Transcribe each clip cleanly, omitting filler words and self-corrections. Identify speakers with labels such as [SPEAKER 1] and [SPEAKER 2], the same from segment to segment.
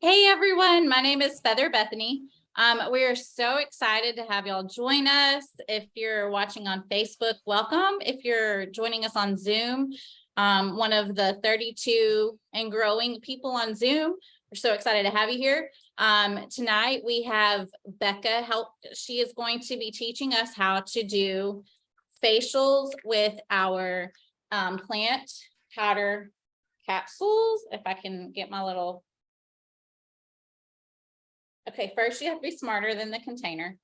[SPEAKER 1] Hey everyone, my name is Feather Bethany. We are so excited to have y'all join us. If you're watching on Facebook, welcome. If you're joining us on Zoom, one of the 32 and growing people on Zoom, we're so excited to have you here. Tonight we have Becca help. She is going to be teaching us how to do facials with our plant powder capsules. If I can get my little. Okay, first you have to be smarter than the container.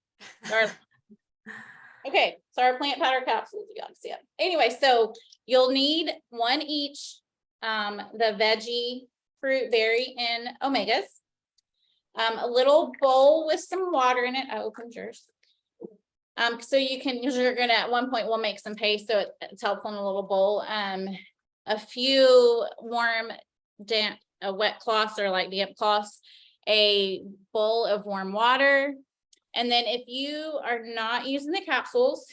[SPEAKER 1] Okay, so our plant powder capsules, you got to see it. Anyway, so you'll need one each, the veggie, fruit, berry, and omegas. A little bowl with some water in it. I opened yours. So you're gonna, at one point we'll make some paste, so it's helpful in a little bowl. A few warm, damp, wet cloths or like damp cloths, a bowl of warm water. And then if you are not using the capsules,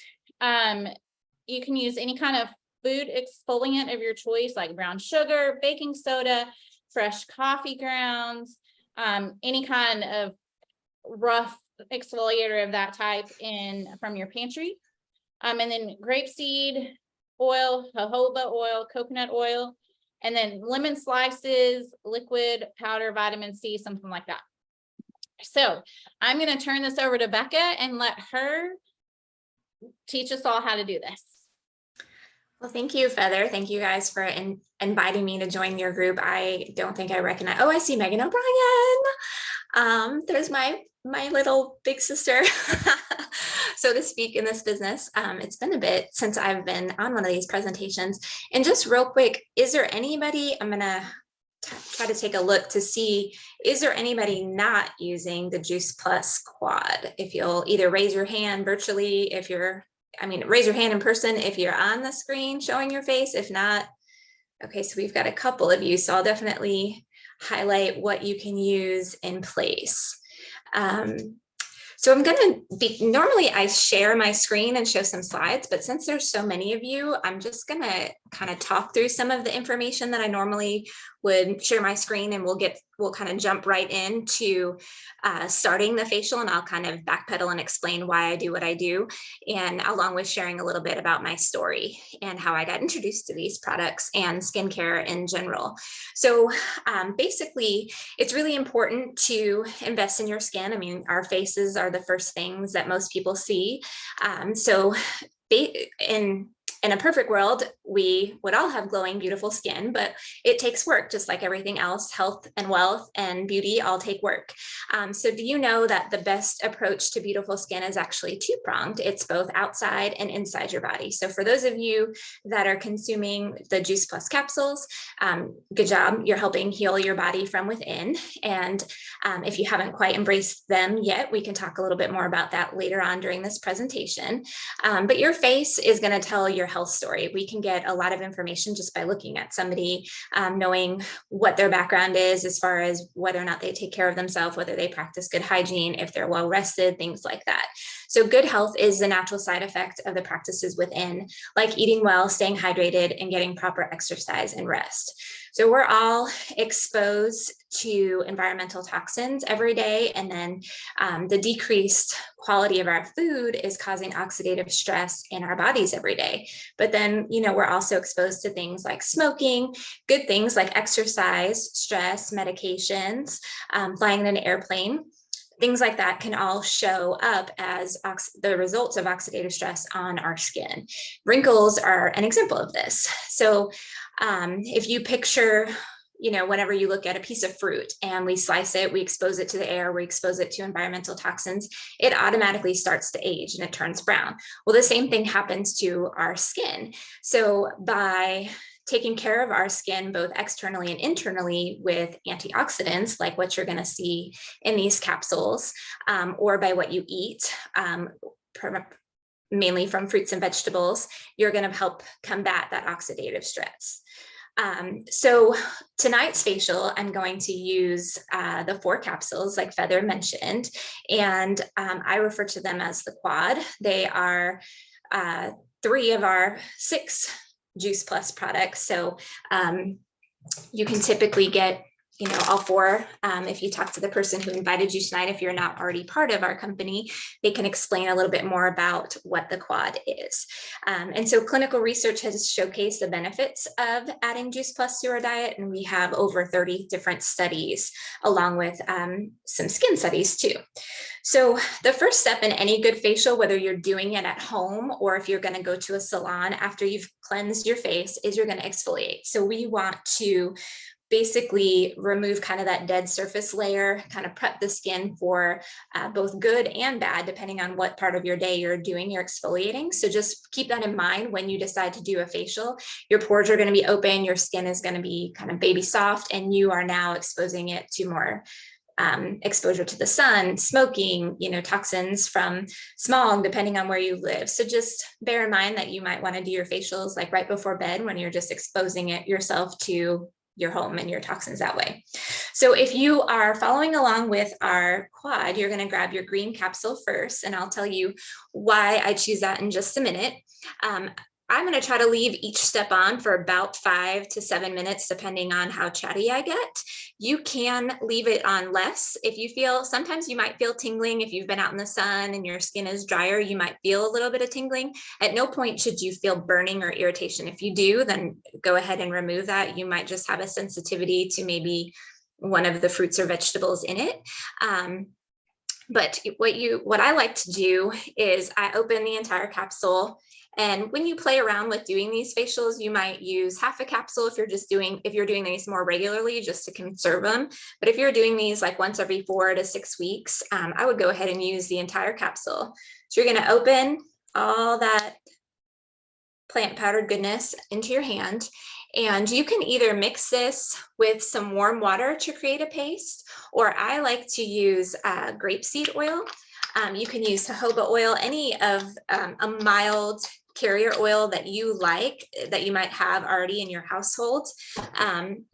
[SPEAKER 1] you can use any kind of food exfoliant of your choice, like brown sugar, baking soda, fresh coffee grounds, any kind of rough exfoliator of that type from your pantry. And then grapeseed oil, jojoba oil, coconut oil, and then lemon slices, liquid powder, vitamin C, something like that. So I'm going to turn this over to Becca and let her teach us all how to do this.
[SPEAKER 2] Well, thank you, Feather. Thank you guys for inviting me to join your group. I don't think I recognize. Oh, I see Megan O'Brien. There's my little big sister, so to speak, in this business. It's been a bit since I've been on one of these presentations. And just real quick, is there anybody, I'm gonna try to take a look to see, is there anybody not using the Juice Plus Quad? If you'll either raise your hand virtually, raise your hand in person if you're on the screen showing your face. If not, okay, so we've got a couple of you, so I'll definitely highlight what you can use in place. So I'm normally I share my screen and show some slides, but since there's so many of you, I'm just gonna kind of talk through some of the information that I normally would share my screen, and we'll kind of jump right into starting the facial, and I'll kind of backpedal and explain why I do what I do, and along with sharing a little bit about my story and how I got introduced to these products and skincare in general. So basically, it's really important to invest in your skin. I mean, our faces are the first things that most people see. So in a perfect world, we would all have glowing, beautiful skin, but it takes work, just like everything else. Health and wealth and beauty all take work. So do you know that the best approach to beautiful skin is actually two-pronged? It's both outside and inside your body. So for those of you that are consuming the Juice Plus capsules, good job. You're helping heal your body from within. And if you haven't quite embraced them yet, we can talk a little bit more about that later on during this presentation. But your face is going to tell your health story. We can get a lot of information just by looking at somebody, knowing what their background is as far as whether or not they take care of themselves, whether they practice good hygiene, if they're well rested, things like that. So good health is the natural side effect of the practices within, like eating well, staying hydrated, and getting proper exercise and rest. So we're all exposed to environmental toxins every day, and then the decreased quality of our food is causing oxidative stress in our bodies every day. But then, we're also exposed to things like smoking, good things like exercise, stress, medications, flying in an airplane. Things like that can all show up as the results of oxidative stress on our skin. Wrinkles are an example of this. So if you picture, whenever you look at a piece of fruit and we slice it, we expose it to the air, we expose it to environmental toxins, it automatically starts to age and it turns brown. Well, the same thing happens to our skin. So by taking care of our skin, both externally and internally, with antioxidants, like what you're going to see in these capsules, or by what you eat, mainly from fruits and vegetables, you're going to help combat that oxidative stress. So tonight's facial, I'm going to use the 4 capsules like Feather mentioned, and I refer to them as the quad. They are 3 of our 6 Juice Plus products. So you can typically get, you know, all four. If you talk to the person who invited you tonight, if you're not already part of our company, they can explain a little bit more about what the quad is. And so clinical research has showcased the benefits of adding Juice Plus to our diet. And we have over 30 different studies, along with some skin studies too. So the first step in any good facial, whether you're doing it at home or if you're going to go to a salon after you've cleansed your face, is you're going to exfoliate. So we want to basically remove kind of that dead surface layer, kind of prep the skin for both good and bad, depending on what part of your day you're doing your exfoliating. So just keep that in mind when you decide to do a facial. Your pores are going to be open, your skin is going to be kind of baby soft, and you are now exposing it to more exposure to the sun, smoking, you know, toxins from smog, depending on where you live. So just bear in mind that you might want to do your facials like right before bed, when you're just exposing it yourself to your home and your toxins that way. So if you are following along with our quad, you're going to grab your green capsule first, and I'll tell you why I choose that in just a minute. I'm going to try to leave each step on for about 5 to 7 minutes, depending on how chatty I get. You can leave it on less. If you feel, sometimes you might feel tingling. If you've been out in the sun and your skin is drier, you might feel a little bit of tingling. At no point should you feel burning or irritation. If you do, then go ahead and remove that. You might just have a sensitivity to maybe one of the fruits or vegetables in it. But what I like to do is I open the entire capsule. And when you play around with doing these facials, you might use half a capsule if you're doing these more regularly, just to conserve them. But if you're doing these like once every 4 to 6 weeks, I would go ahead and use the entire capsule. So you're going to open all that plant powdered goodness into your hand. And you can either mix this with some warm water to create a paste, or I like to use grapeseed oil. You can use jojoba oil, any of a mild carrier oil that you like, that you might have already in your household,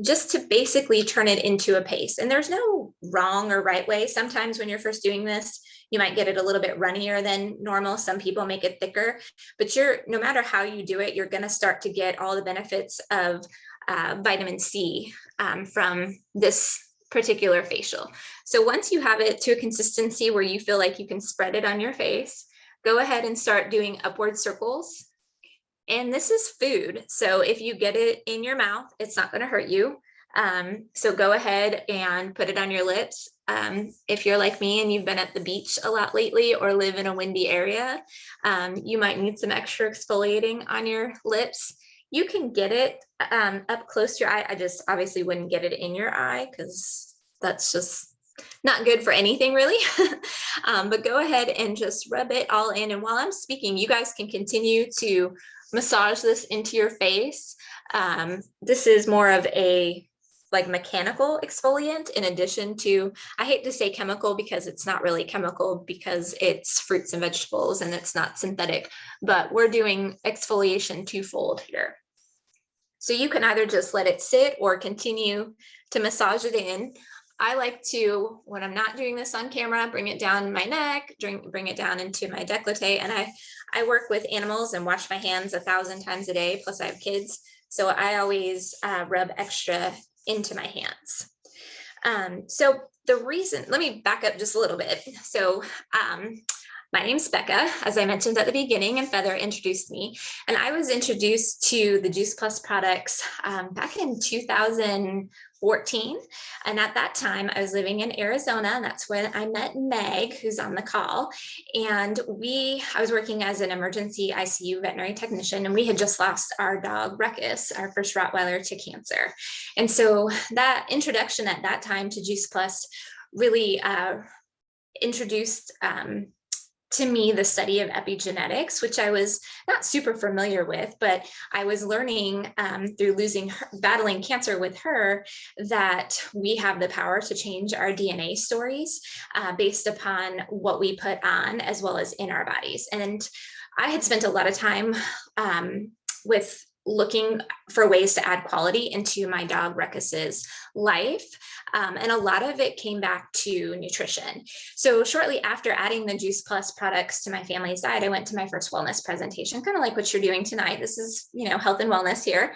[SPEAKER 2] just to basically turn it into a paste. And there's no wrong or right way. Sometimes when you're first doing this, you might get it a little bit runnier than normal. Some people make it thicker, but no matter how you do it, you're going to start to get all the benefits of vitamin C from this particular facial. So once you have it to a consistency where you feel like you can spread it on your face, go ahead and start doing upward circles. And this is food. So if you get it in your mouth, it's not going to hurt you. So go ahead and put it on your lips. If you're like me and you've been at the beach a lot lately or live in a windy area, you might need some extra exfoliating on your lips. You can get it up close to your eye. I just obviously wouldn't get it in your eye because that's just not good for anything really. But go ahead and just rub it all in. And while I'm speaking, you guys can continue to massage this into your face. This is more of a like mechanical exfoliant in addition to, I hate to say chemical because it's not really chemical because it's fruits and vegetables and it's not synthetic, but we're doing exfoliation twofold here. So you can either just let it sit or continue to massage it in. I like to, when I'm not doing this on camera, bring it down my neck, bring it down into my décolleté. And I work with animals and wash my hands 1,000 times a day, plus I have kids. So I always rub extra into my hands. So the reason, let me back up just a little bit. So my name's Becca, as I mentioned at the beginning, and Feather introduced me. And I was introduced to the Juice Plus products back in 2014. And at that time, I was living in Arizona, and that's when I met Meg, who's on the call. And I was working as an emergency ICU veterinary technician, and we had just lost our dog, Ruckus, our first Rottweiler, to cancer. And so that introduction at that time to Juice Plus really introduced to me the study of epigenetics, which I was not super familiar with, but I was learning through battling cancer with her, that we have the power to change our DNA stories based upon what we put on as well as in our bodies. And I had spent a lot of time with looking for ways to add quality into my dog Ruckus's life. And a lot of it came back to nutrition. So shortly after adding the Juice Plus products to my family's diet, I went to my first wellness presentation, kind of like what you're doing tonight. This is, health and wellness here.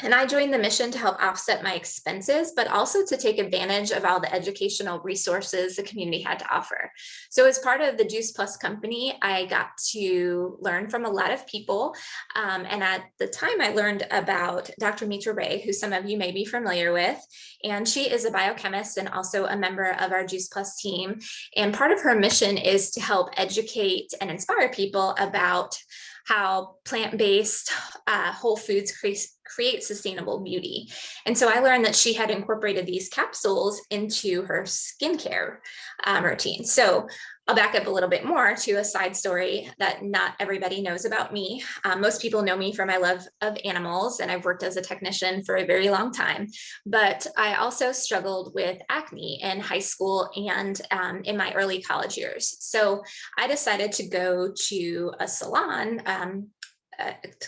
[SPEAKER 2] And I joined the mission to help offset my expenses, but also to take advantage of all the educational resources the community had to offer. So as part of the Juice Plus company, I got to learn from a lot of people. And at the time I learned about Dr. Mitra Ray, who some of you may be familiar with. And she is a biochemist and also a member of our Juice Plus team. And part of her mission is to help educate and inspire people about how plant-based whole foods create sustainable beauty. And so I learned that she had incorporated these capsules into her skincare routine. So I'll back up a little bit more to a side story that not everybody knows about me. Most people know me for my love of animals, and I've worked as a technician for a very long time. But I also struggled with acne in high school and in my early college years. So I decided to go to a salon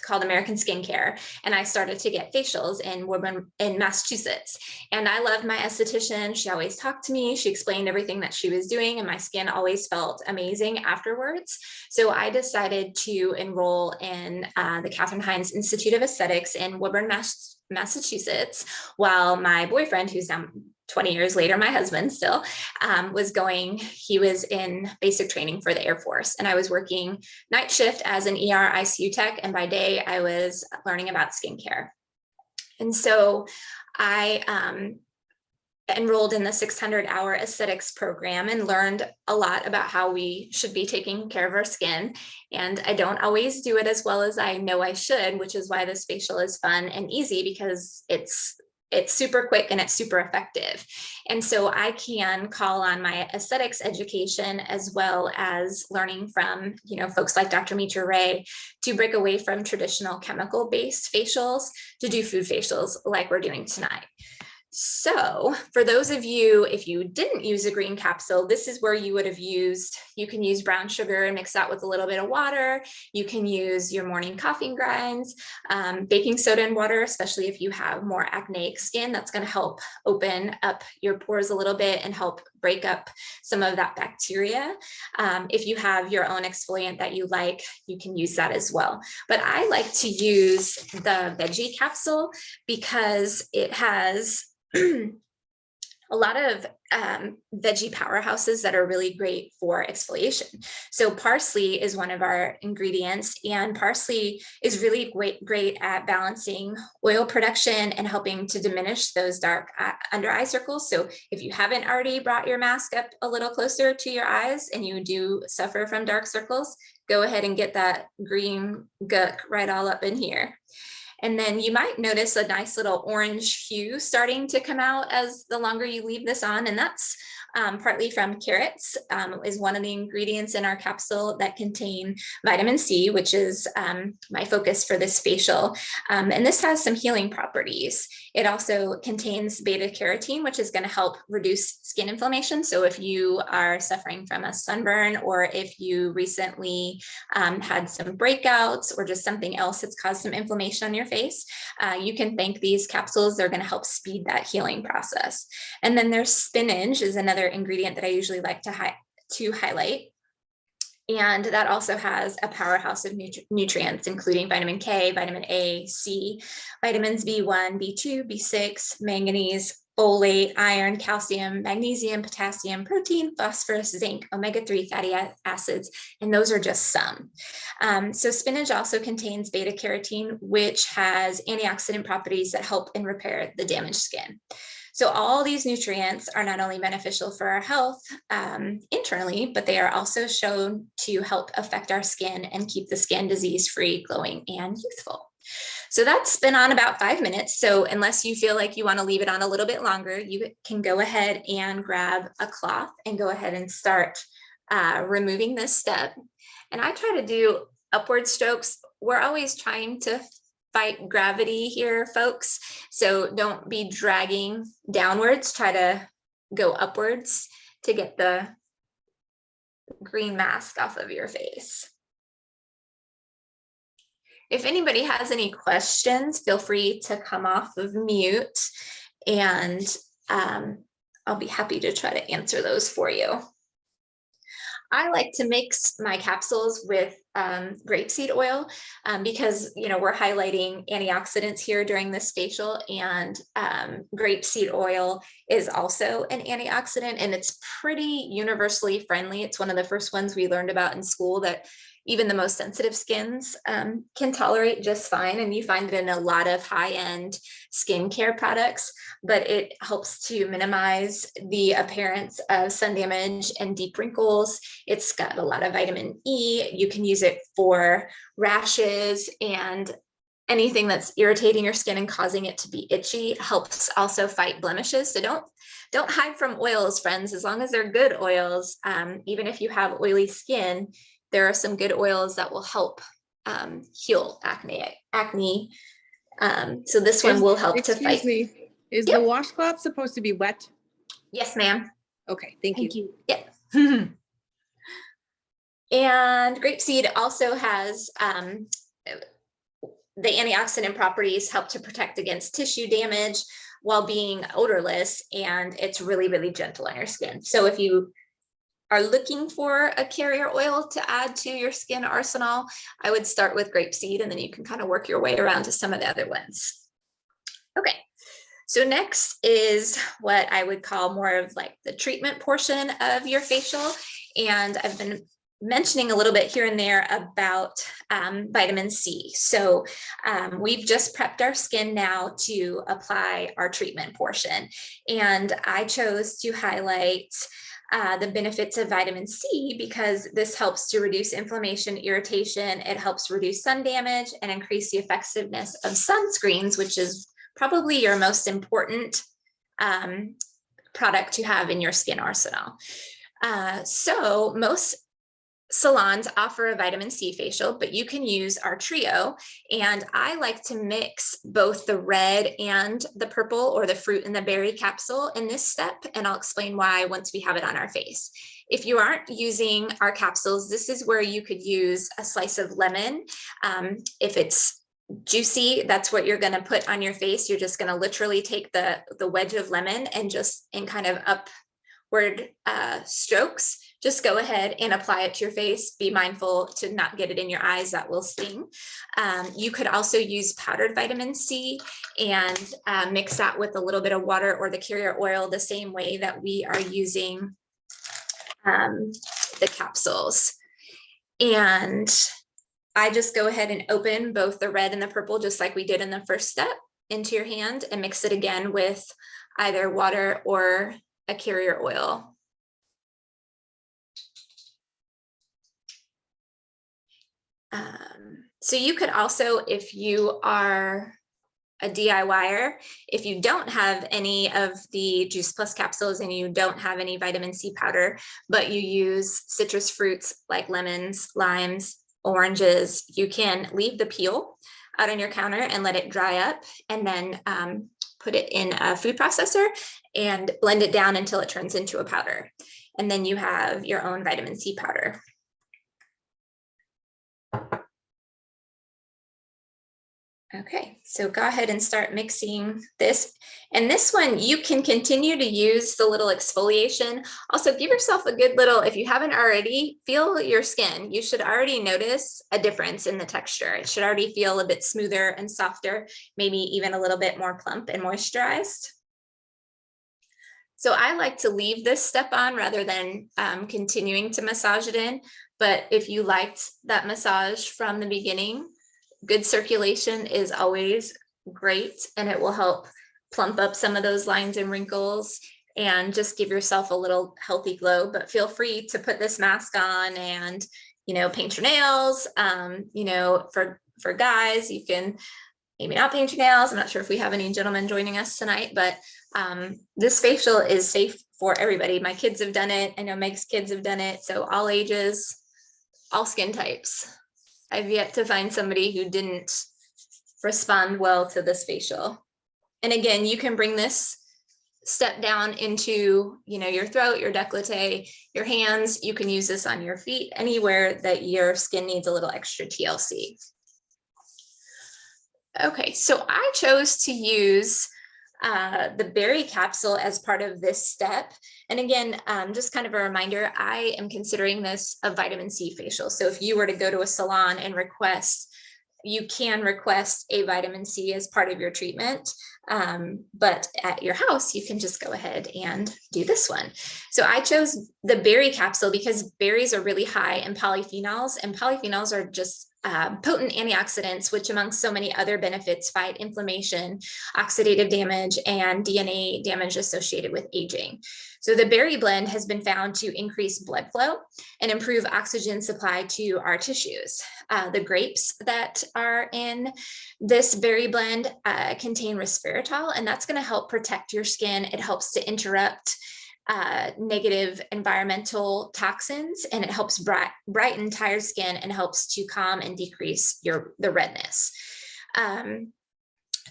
[SPEAKER 2] called American Skincare, and I started to get facials in Woburn in Massachusetts. And I loved my esthetician. She always talked to me. She explained everything that she was doing, and my skin always felt amazing afterwards. So I decided to enroll in the Katherine Hines Institute of Aesthetics in Woburn, Massachusetts, while my boyfriend, who's now 20 years later, my husband still, he was in basic training for the Air Force, and I was working night shift as an ER ICU tech. And by day I was learning about skincare. And so I enrolled in the 600-hour aesthetics program and learned a lot about how we should be taking care of our skin. And I don't always do it as well as I know I should, which is why this facial is fun and easy, because it's super quick and it's super effective. And so I can call on my aesthetics education as well as learning from, folks like Dr. Mitra Ray to break away from traditional chemical-based facials to do food facials like we're doing tonight. So for those of you, if you didn't use a green capsule, this is where you would have used, you can use brown sugar and mix that with a little bit of water. You can use your morning coffee grinds, baking soda and water, especially if you have more acneic skin. That's going to help open up your pores a little bit and help break up some of that bacteria. If you have your own exfoliant that you like, you can use that as well. But I like to use the veggie capsule because it has a lot of veggie powerhouses that are really great for exfoliation. So parsley is one of our ingredients, and parsley is really great at balancing oil production and helping to diminish those dark under eye circles. So if you haven't already brought your mask up a little closer to your eyes and you do suffer from dark circles, go ahead and get that green gook right all up in here. And then you might notice a nice little orange hue starting to come out as the longer you leave this on. And that's partly from carrots, is one of the ingredients in our capsule that contain vitamin C, which is my focus for this facial. And this has some healing properties. It also contains beta carotene, which is going to help reduce skin inflammation. So if you are suffering from a sunburn, or if you recently had some breakouts or just something else that's caused some inflammation on your face, you can thank these capsules. They're going to help speed that healing process. And then there's spinach is another ingredient that I usually like to highlight. And that also has a powerhouse of nutrients, including vitamin K, vitamin A, C, vitamins B1, B2, B6, manganese, folate, iron, calcium, magnesium, potassium, protein, phosphorus, zinc, omega-3 fatty acids, and those are just some. So spinach also contains beta carotene, which has antioxidant properties that help and repair the damaged skin. So all these nutrients are not only beneficial for our health internally, but they are also shown to help affect our skin and keep the skin disease-free, glowing, and youthful. So that's been on about 5 minutes. So unless you feel like you want to leave it on a little bit longer, you can go ahead and grab a cloth and go ahead and start removing this step. And I try to do upward strokes. We're always trying to fight gravity here, folks. So don't be dragging downwards. Try to go upwards to get the green mask off of your face. If anybody has any questions, feel free to come off of mute and I'll be happy to try to answer those for you. I like to mix my capsules with grapeseed oil because, you know, we're highlighting antioxidants here during this facial, and grapeseed oil is also an antioxidant, and it's pretty universally friendly. It's one of the first ones we learned about in school that even the most sensitive skins can tolerate just fine. And you find it in a lot of high-end skincare products, but it helps to minimize the appearance of sun damage and deep wrinkles. It's got a lot of vitamin E. You can use it for rashes and anything that's irritating your skin and causing it to be itchy. It helps also fight blemishes. So don't hide from oils, friends, as long as they're good oils. Even if you have oily skin, there are some good oils that will help heal acne. So this one will help to fight.
[SPEAKER 3] Excuse me, is
[SPEAKER 2] Yep.
[SPEAKER 3] the washcloth supposed to be wet?
[SPEAKER 2] Yes, ma'am.
[SPEAKER 3] Okay, thank you.
[SPEAKER 4] Thank you.
[SPEAKER 2] Yeah. And grapeseed also has the antioxidant properties help to protect against tissue damage while being odorless, and it's really, really gentle on your skin. So if you are looking for a carrier oil to add to your skin arsenal, I would start with grapeseed, and then you can kind of work your way around to some of the other ones. Okay, so next is what I would call more of like the treatment portion of your facial. And I've been mentioning a little bit here and there about vitamin C. So we've just prepped our skin now to apply our treatment portion. And I chose to highlight the benefits of vitamin C because this helps to reduce inflammation, irritation. It helps reduce sun damage and increase the effectiveness of sunscreens, which is probably your most important product to have in your skin arsenal. So most salons offer a vitamin C facial, but you can use our trio. And I like to mix both the red and the purple, or the fruit and the berry capsule in this step. And I'll explain why once we have it on our face. If you aren't using our capsules, this is where you could use a slice of lemon. If it's juicy, that's what you're going to put on your face. You're just going to literally take the wedge of lemon and just in kind of upward strokes, just go ahead and apply it to your face. Be mindful to not get it in your eyes, that will sting. You could also use powdered vitamin C and mix that with a little bit of water or the carrier oil, the same way that we are using the capsules. And I just go ahead and open both the red and the purple, just like we did in the first step, into your hand and mix it again with either water or a carrier oil. So you could also, if you are a DIYer, if you don't have any of the Juice Plus capsules and you don't have any vitamin C powder, but you use citrus fruits like lemons, limes, oranges, you can leave the peel out on your counter and let it dry up, and then put it in a food processor and blend it down until it turns into a powder. And then you have your own vitamin C powder. Okay, so go ahead and start mixing this. And this one, you can continue to use the little exfoliation. Also, give yourself a good little, if you haven't already, feel your skin. You should already notice a difference in the texture. It should already feel a bit smoother and softer, maybe even a little bit more plump and moisturized. So I like to leave this step on rather than continuing to massage it in. But if you liked that massage from the beginning, good circulation is always great, and it will help plump up some of those lines and wrinkles and just give yourself a little healthy glow. But feel free to put this mask on and, you know, paint your nails. You know, for guys, you can maybe not paint your nails. I'm not sure if we have any gentlemen joining us tonight, but this facial is safe for everybody. My kids have done it. I know Meg's kids have done it. So all ages, all skin types. I've yet to find somebody who didn't respond well to this facial. And again, you can bring this step down into, you know, your throat, your décolleté, your hands. You can use this on your feet, anywhere that your skin needs a little extra TLC. Okay, so I chose to use the berry capsule as part of this step. And again, just kind of a reminder, I am considering this a vitamin C facial. So if you were to go to a salon and request, you can request a vitamin C as part of your treatment. But at your house, you can just go ahead and do this one. So I chose the berry capsule because berries are really high in polyphenols, and polyphenols are just potent antioxidants, which amongst so many other benefits fight inflammation, oxidative damage, and DNA damage associated with aging. So the berry blend has been found to increase blood flow and improve oxygen supply to our tissues. The grapes that are in this berry blend contain resveratrol, and that's going to help protect your skin. It helps to interrupt negative environmental toxins, and it helps brighten tired skin and helps to calm and decrease the redness.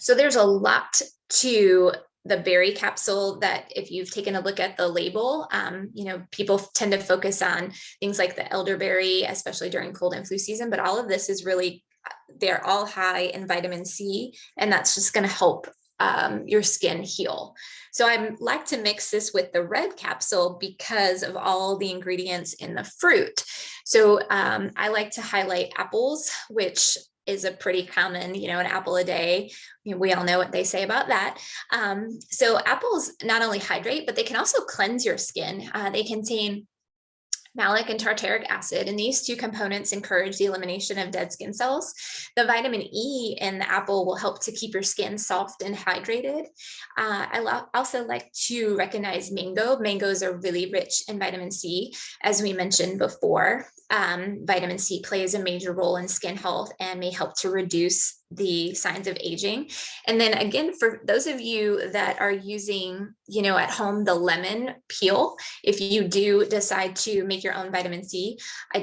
[SPEAKER 2] So there's a lot to the berry capsule that if you've taken a look at the label, people tend to focus on things like the elderberry, especially during cold and flu season, but all of this is really, they're all high in vitamin C, and that's just going to help your skin heal. So I like to mix this with the red capsule because of all the ingredients in the fruit. So I like to highlight apples, which is a pretty common, an apple a day. We all know what they say about that. So apples not only hydrate, but they can also cleanse your skin. They contain malic and tartaric acid, and these two components encourage the elimination of dead skin cells. The vitamin E in the apple will help to keep your skin soft and hydrated. I also like to recognize mango. Mangoes are really rich in vitamin C, as we mentioned before. Vitamin C plays a major role in skin health and may help to reduce the signs of aging. And then again, for those of you that are using, at home, the lemon peel, if you do decide to make your own vitamin C, I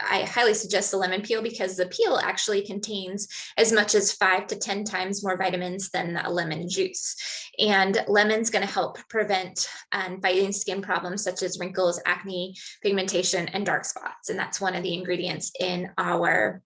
[SPEAKER 2] highly suggest the lemon peel, because the peel actually contains as much as 5 to 10 times more vitamins than the lemon juice. And lemon's going to help prevent and fighting skin problems such as wrinkles, acne, pigmentation, and dark spots. And that's one of the ingredients in our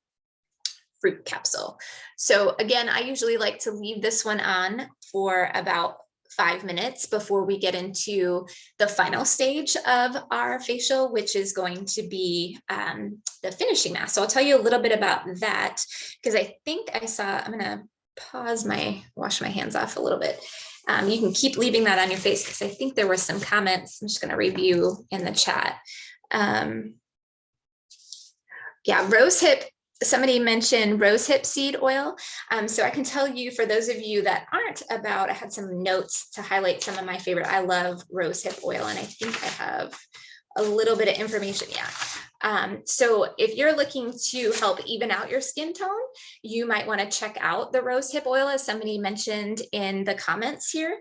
[SPEAKER 2] fruit capsule. So again, I usually like to leave this one on for about 5 minutes before we get into the final stage of our facial, which is going to be the finishing mask. So I'll tell you a little bit about that, because I think I'm going to wash my hands off a little bit. You can keep leaving that on your face, because I think there were some comments. I'm just going to review in the chat. Rosehip. Somebody mentioned rosehip seed oil. So I can tell you, for those of you that aren't I had some notes to highlight some of my favorite. I love rosehip oil, and I think I have a little bit of information. So if you're looking to help even out your skin tone, you might want to check out the rosehip oil, as somebody mentioned in the comments here,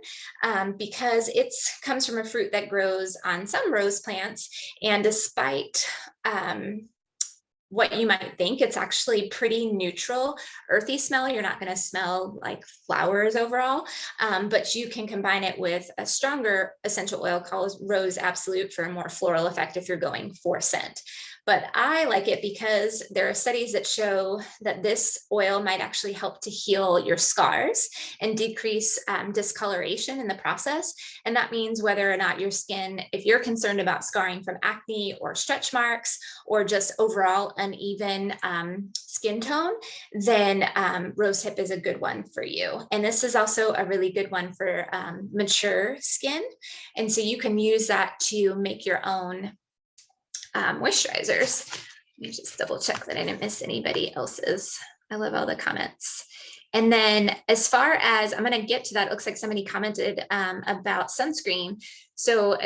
[SPEAKER 2] because it comes from a fruit that grows on some rose plants. And despite what you might think, it's actually pretty neutral, earthy smell. You're not going to smell like flowers overall, but you can combine it with a stronger essential oil called Rose Absolute for a more floral effect if you're going for scent. But I like it because there are studies that show that this oil might actually help to heal your scars and decrease discoloration in the process. And that means whether or not your skin, if you're concerned about scarring from acne or stretch marks or just overall uneven skin tone, then rosehip is a good one for you. And this is also a really good one for mature skin. And so you can use that to make your own moisturizers. Let me just double check that I didn't miss anybody else's. I love all the comments. And then as far as, I'm going to get to that, it looks like somebody commented about sunscreen. So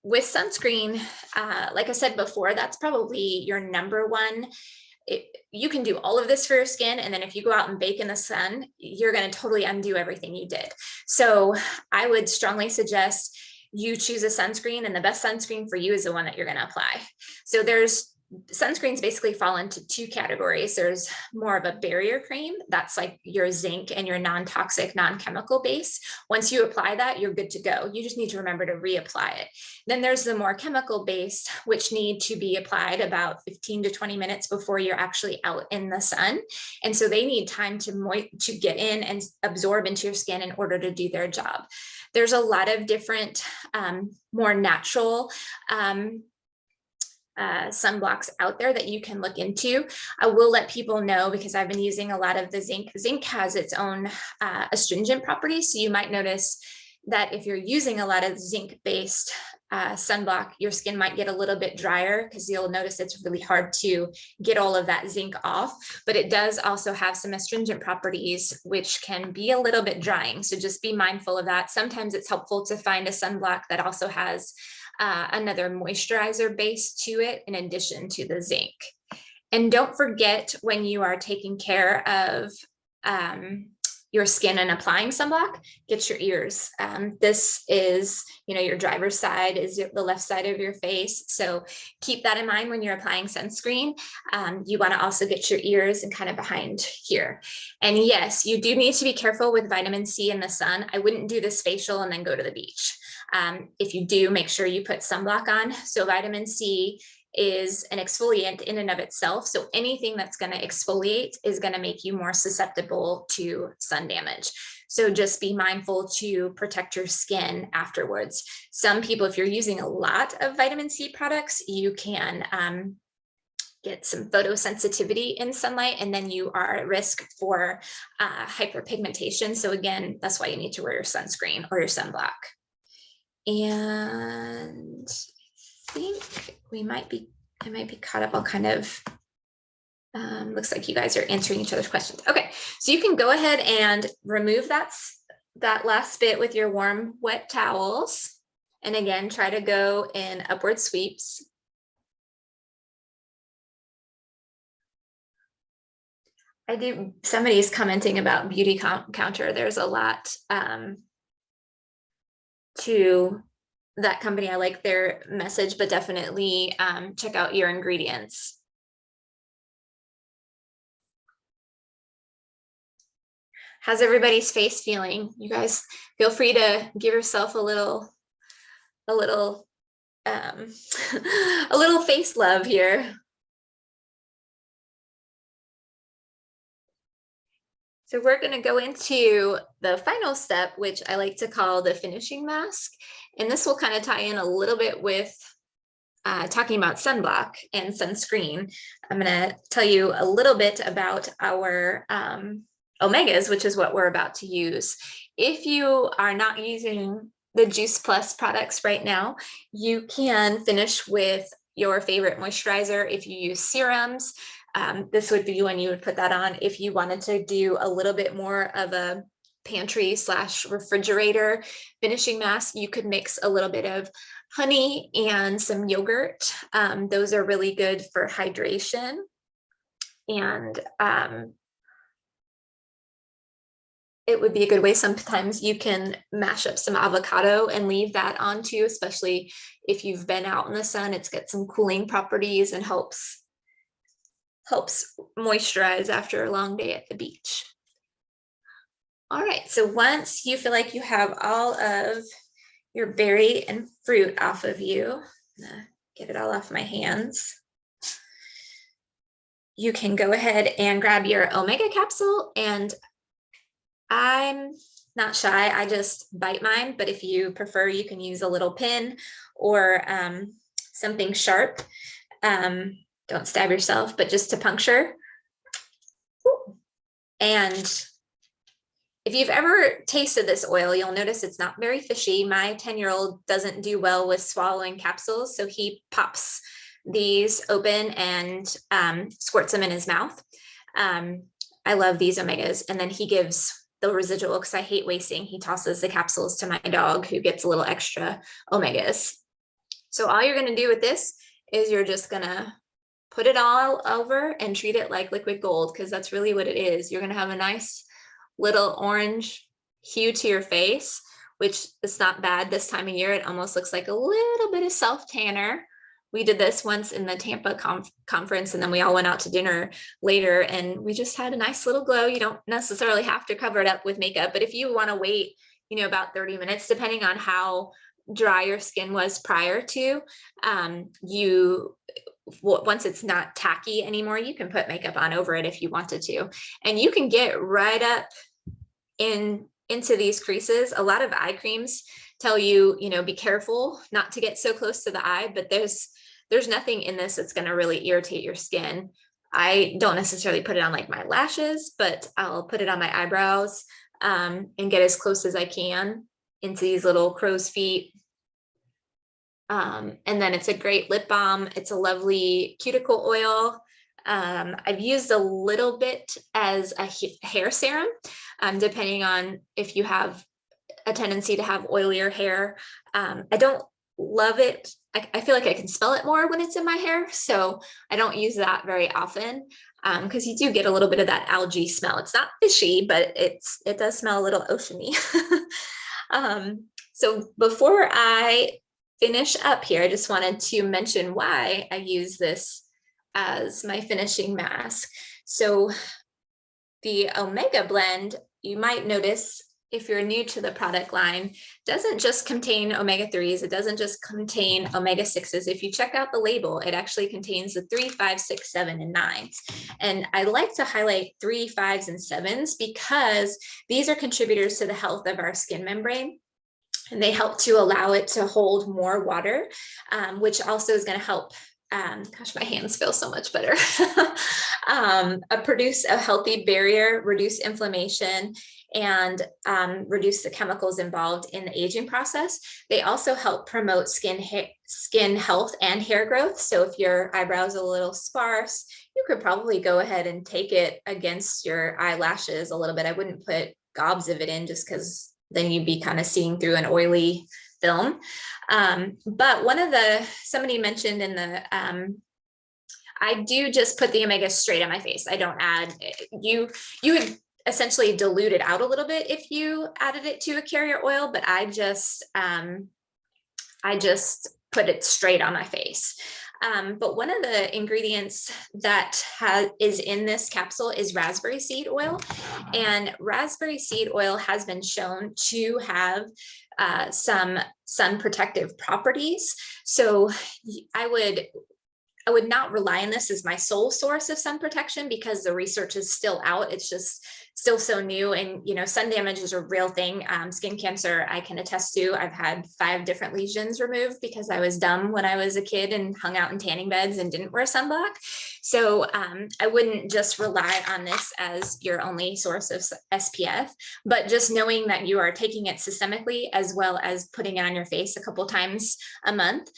[SPEAKER 2] with sunscreen, like I said before, that's probably your number one. You can do all of this for your skin, and then if you go out and bake in the sun, you're going to totally undo everything you did. So I would strongly suggest you choose a sunscreen, and the best sunscreen for you is the one that you're going to apply. So there's sunscreens basically fall into two categories. There's more of a barrier cream. That's like your zinc and your non-toxic, non-chemical base. Once you apply that, you're good to go. You just need to remember to reapply it. Then there's the more chemical based, which need to be applied about 15 to 20 minutes before you're actually out in the sun. And so they need time to get in and absorb into your skin in order to do their job. There's a lot of different more natural sunblocks out there that you can look into. I will let people know, because I've been using a lot of the zinc. Zinc has its own astringent properties. So you might notice that if you're using a lot of zinc based sunblock, your skin might get a little bit drier, because you'll notice it's really hard to get all of that zinc off. But it does also have some astringent properties, which can be a little bit drying. So just be mindful of that. Sometimes it's helpful to find a sunblock that also has another moisturizer base to it in addition to the zinc. And don't forget, when you are taking care of your skin and applying sunblock, get your ears. This is, your driver's side is the left side of your face. So keep that in mind when you're applying sunscreen. You want to also get your ears and kind of behind here. And yes, you do need to be careful with vitamin C in the sun. I wouldn't do this facial and then go to the beach. If you do, make sure you put sunblock on. So vitamin C is an exfoliant in and of itself. So anything that's going to exfoliate is going to make you more susceptible to sun damage. So just be mindful to protect your skin afterwards. Some people, if you're using a lot of vitamin C products, you can get some photosensitivity in sunlight, and then you are at risk for hyperpigmentation. So again, that's why you need to wear your sunscreen or your sunblock. And I think I might be caught up. I'll kind of, looks like you guys are answering each other's questions. Okay, so you can go ahead and remove that last bit with your warm, wet towels. And again, try to go in upward sweeps. Somebody's commenting about Beauty Counter. There's a lot to that company. I like their message, but definitely check out your ingredients. How's everybody's face feeling? You guys feel free to give yourself a little face love here. So we're going to go into the final step, which I like to call the finishing mask. And this will kind of tie in a little bit with talking about sunblock and sunscreen. I'm going to tell you a little bit about our omegas, which is what we're about to use. If you are not using the Juice Plus products right now, you can finish with your favorite moisturizer. If you use serums, this would be when you would put that on. If you wanted to do a little bit more of a pantry / refrigerator finishing mask, you could mix a little bit of honey and some yogurt. Those are really good for hydration. And it would be a good way. Sometimes you can mash up some avocado and leave that on too, especially if you've been out in the sun. It's got some cooling properties and helps moisturize after a long day at the beach. All right, so once you feel like you have all of your berry and fruit off of you, I'm gonna get it all off my hands. You can go ahead and grab your omega capsule, and I'm not shy, I just bite mine, but if you prefer, you can use a little pin or something sharp. Don't stab yourself, but just to puncture. And if you've ever tasted this oil, you'll notice it's not very fishy. My 10-year-old doesn't do well with swallowing capsules, so he pops these open and squirts them in his mouth. I love these omegas. And then he gives the residual, because I hate wasting. He tosses the capsules to my dog, who gets a little extra omegas. So all you're going to do with this is you're just going to put it all over and treat it like liquid gold, because that's really what it is. You're going to have a nice little orange hue to your face, which is not bad this time of year. It almost looks like a little bit of self tanner, we did this once in the Tampa conference, and then we all went out to dinner later, and we just had a nice little glow. You don't necessarily have to cover it up with makeup, but if you want to wait, you know, about 30 minutes, depending on how dry your skin was prior to, once it's not tacky anymore, you can put makeup on over it if you wanted to, and you can get right up into these creases. A lot of eye creams tell you, you know, be careful not to get so close to the eye, but there's nothing in this that's going to really irritate your skin. I don't necessarily put it on like my lashes, but I'll put it on my eyebrows, and get as close as I can into these little crow's feet. And then it's a great lip balm. It's a lovely cuticle oil. I've used a little bit as a hair serum, depending on if you have a tendency to have oilier hair. I don't love it. I feel like I can smell it more when it's in my hair, so I don't use that very often, because you do get a little bit of that algae smell. It's not fishy, but it does smell a little oceany. So before I finish up here, I just wanted to mention why I use this as my finishing mask. So the Omega blend, you might notice if you're new to the product line, doesn't just contain omega-3s, it doesn't just contain omega-6s. If you check out the label, it actually contains the 3, 5, 6, 7, and 9s. And I like to highlight 3, 5s, and 7s because these are contributors to the health of our skin membrane. And they help to allow it to hold more water, which also is going to help, gosh, my hands feel so much better, produce a healthy barrier, reduce inflammation, and reduce the chemicals involved in the aging process. They also help promote skin health and hair growth. So if your eyebrows are a little sparse, you could probably go ahead and take it against your eyelashes a little bit. I wouldn't put gobs of it in just because then you'd be kind of seeing through an oily film. But somebody mentioned in the, I do just put the Omega straight on my face. I don't add, you would essentially dilute it out a little bit if you added it to a carrier oil, but I just put it straight on my face. But one of the ingredients that is in this capsule is raspberry seed oil, and raspberry seed oil has been shown to have some sun protective properties. So I would not rely on this as my sole source of sun protection because the research is still out. It's just still so new, and you know, sun damage is a real thing. Skin cancer, I can attest to. I've had 5 different lesions removed because I was dumb when I was a kid and hung out in tanning beds and didn't wear sunblock. So I wouldn't just rely on this as your only source of SPF, but just knowing that you are taking it systemically as well as putting it on your face a couple times a month,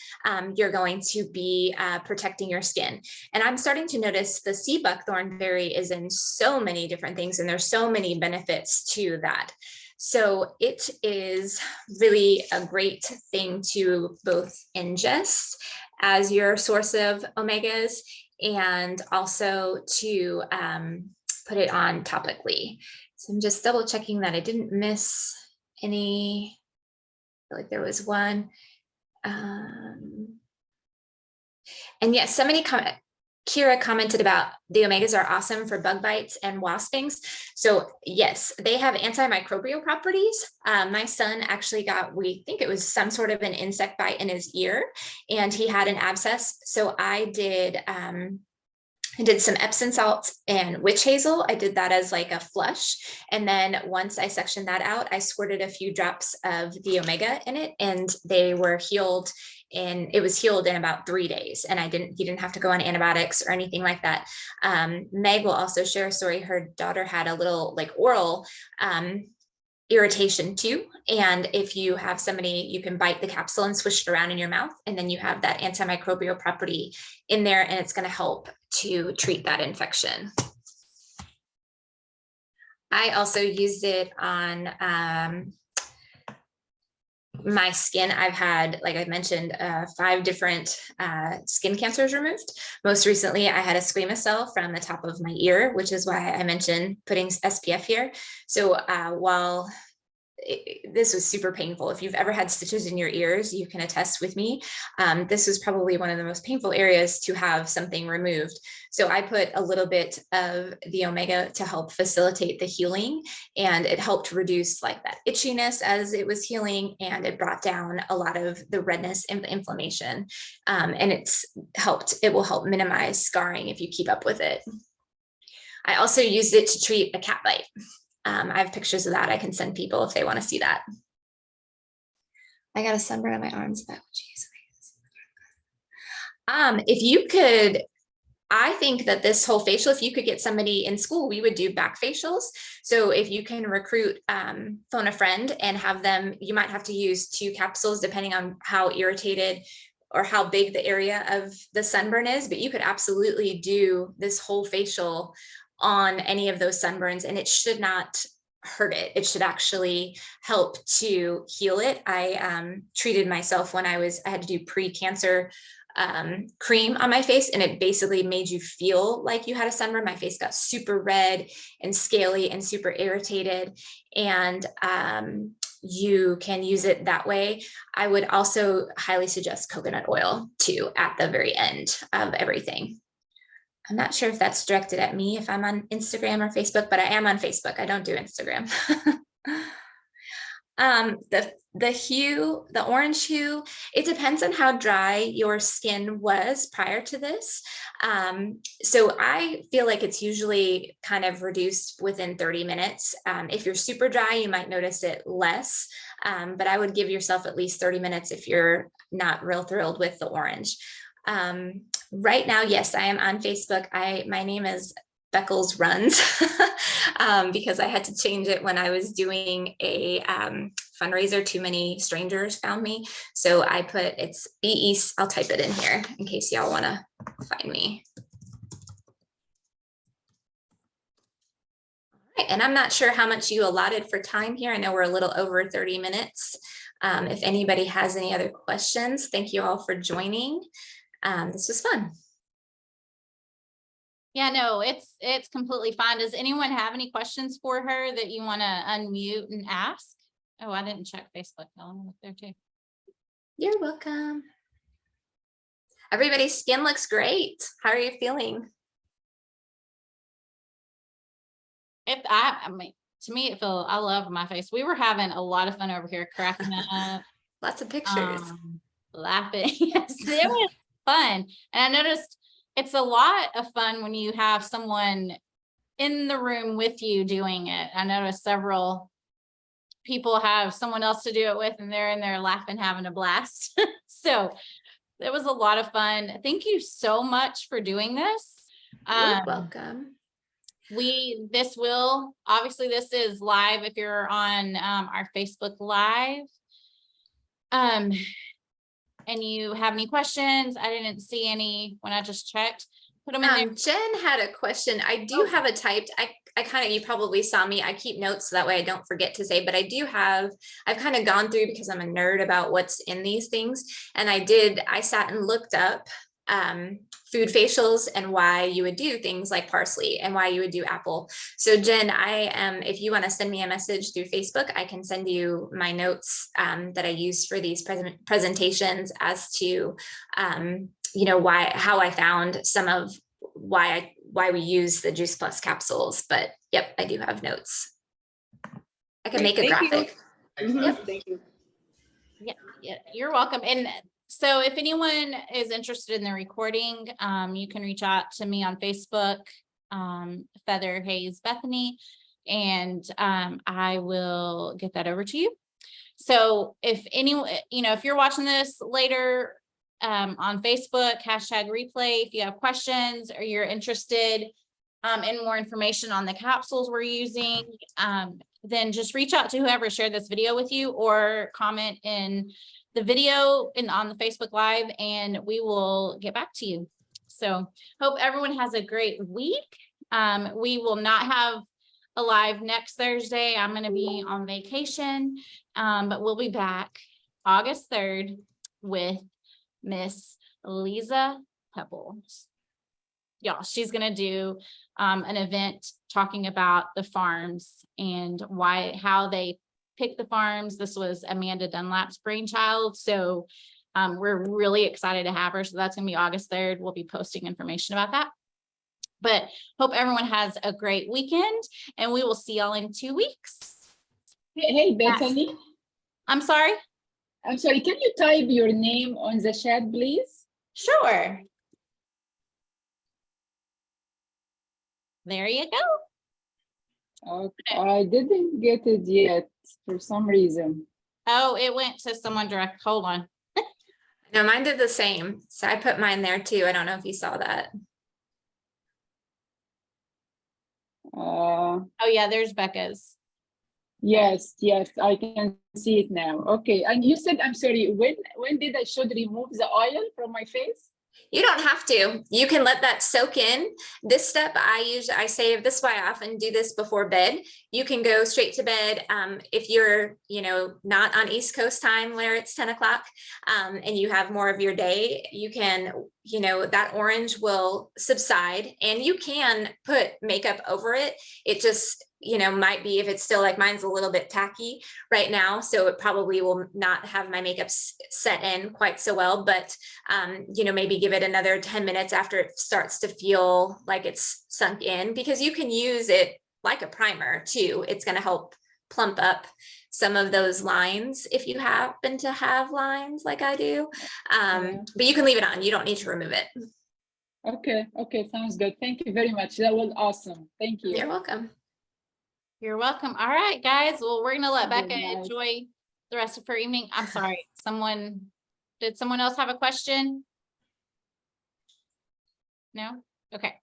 [SPEAKER 2] you're going to be protecting your skin. And I'm starting to notice the sea buckthorn berry is in so many different things, and there's so many benefits to that. So it is really a great thing to both ingest as your source of omegas and also to put it on topically. So I'm just double checking that I didn't miss any. I feel like there was one. And yes, somebody Kira commented about the omegas are awesome for bug bites and wasp stings. So yes, they have antimicrobial properties. My son actually got, we think it was some sort of an insect bite in his ear, and he had an abscess. So I did some Epsom salts and witch hazel. I did that as like a flush. And then once I sectioned that out, I squirted a few drops of the omega in it, and they were healed. And it was healed in about 3 days. And he didn't have to go on antibiotics or anything like that. Meg will also share a story. Her daughter had a little like oral irritation too. And if you have somebody, you can bite the capsule and swish it around in your mouth. And then you have that antimicrobial property in there, and it's going to help to treat that infection. I also used it on my skin. I've had, like I mentioned, 5 different skin cancers removed. Most recently, I had a squamous cell from the top of my ear, which is why I mentioned putting SPF here. So while this was super painful. If you've ever had stitches in your ears, you can attest with me. This was probably one of the most painful areas to have something removed. So I put a little bit of the Omega to help facilitate the healing, and it helped reduce like that itchiness as it was healing, and it brought down a lot of the redness and the inflammation. And it will help minimize scarring if you keep up with it. I also used it to treat a cat bite. I have pictures of that I can send people if they want to see that. I got a sunburn on my arms. If you could, I think that this whole facial, if you could get somebody in school, we would do back facials. So if you can recruit, phone a friend and have them, you might have to use 2 capsules depending on how irritated or how big the area of the sunburn is, but you could absolutely do this whole facial on any of those sunburns, and it should not hurt it. It should actually help to heal it. I treated myself when I had to do pre-cancer cream on my face, and it basically made you feel like you had a sunburn. My face got super red and scaly and super irritated, and you can use it that way. I would also highly suggest coconut oil too at the very end of everything. I'm not sure if that's directed at me, if I'm on Instagram or Facebook, but I am on Facebook. I don't do Instagram. The orange hue, it depends on how dry your skin was prior to this. So I feel like it's usually kind of reduced within 30 minutes. If you're super dry, you might notice it less, but I would give yourself at least 30 minutes if you're not real thrilled with the orange. Right now, yes, I am on Facebook. My name is Beckles Runs because I had to change it when I was doing a fundraiser. Too many strangers found me. So I put it's BE. I'll type it in here in case y'all want to find me. All right, and I'm not sure how much you allotted for time here. I know we're a little over 30 minutes. If anybody has any other questions, thank you all for joining. This was fun.
[SPEAKER 1] Yeah, no, it's completely fine. Does anyone have any questions for her that you want to unmute and ask? Oh, I didn't check Facebook. I'll look there too.
[SPEAKER 2] You're welcome. Everybody's skin looks great. How are you feeling?
[SPEAKER 1] I mean, to me, I love my face. We were having a lot of fun over here, cracking up,
[SPEAKER 2] Lots of pictures.
[SPEAKER 1] laughing. Yes, it was fun. And I noticed it's a lot of fun when you have someone in the room with you doing it. I noticed several people have someone else to do it with, and they're in there laughing, having a blast. So it was a lot of fun. Thank you so much for doing this.
[SPEAKER 2] You're welcome.
[SPEAKER 1] This is live if you're on our Facebook Live. And you have any questions? I didn't see any when I just checked. Put them in there.
[SPEAKER 2] Jen had a question. I do have it typed. I kind of, you probably saw me. I keep notes so that way I don't forget to say, but I've kind of gone through because I'm a nerd about what's in these things. And I sat and looked up food facials and why you would do things like parsley and why you would do apple. So Jen, if you want to send me a message through Facebook, I can send you my notes that I use for these presentations as to, how I found some of why we use the Juice Plus capsules. But yep, I do have notes. I can make a graphic.
[SPEAKER 3] Yep. Thank you.
[SPEAKER 1] Yeah, you're welcome. And so if anyone is interested in the recording, you can reach out to me on Facebook, Feather Hayes Bethany, and I will get that over to you. So if anyone, if you're watching this later on Facebook, #replay, if you have questions or you're interested in more information on the capsules we're using, then just reach out to whoever shared this video with you or comment in the video on the Facebook Live, and we will get back to you. So hope everyone has a great week. We will not have a live next Thursday. I'm going to be on vacation, but we'll be back August 3rd with Miss Lisa Pebbles. Y'all, she's going to do an event talking about the farms and how they Pick the Farms. This was Amanda Dunlap's brainchild. So we're really excited to have her. So that's gonna be August 3rd. We'll be posting information about that. But hope everyone has a great weekend and we will see y'all in 2 weeks.
[SPEAKER 4] Hey, Bethany,
[SPEAKER 1] I'm sorry.
[SPEAKER 4] I'm sorry, can you type your name on the chat, please?
[SPEAKER 1] Sure. There you go.
[SPEAKER 4] Okay, I didn't get it yet for some reason.
[SPEAKER 1] Oh, it went to someone direct. Hold on.
[SPEAKER 2] No, mine did the same. So I put mine there too. I don't know if you saw that.
[SPEAKER 4] Uh,
[SPEAKER 1] Oh yeah, there's Becca's.
[SPEAKER 4] yes, I can see it now. Okay, and you said, I'm sorry, when did I should remove the oil from my face?
[SPEAKER 2] You don't have to. You can let that soak in. This step I save. This is why I often do this before bed. You can go straight to bed. If you're, not on East Coast time where it's 10 o'clock and you have more of your day, you can, that orange will subside and you can put makeup over it. It just, might be, if it's still like mine's a little bit tacky right now, so it probably will not have my makeup set in quite so well, but maybe give it another 10 minutes after it starts to feel like it's sunk in, because you can use it like a primer too. It's going to help plump up some of those lines if you happen to have lines like I do. But you can leave it on. You don't need to remove it.
[SPEAKER 4] Okay, sounds good. Thank you very much. That was awesome. Thank you.
[SPEAKER 2] You're welcome.
[SPEAKER 1] You're welcome. All right, guys. Well, we're gonna let
[SPEAKER 4] Good
[SPEAKER 1] Becca
[SPEAKER 4] night.
[SPEAKER 1] enjoy the rest of her evening. I'm sorry. Did someone else have a question? No? Okay.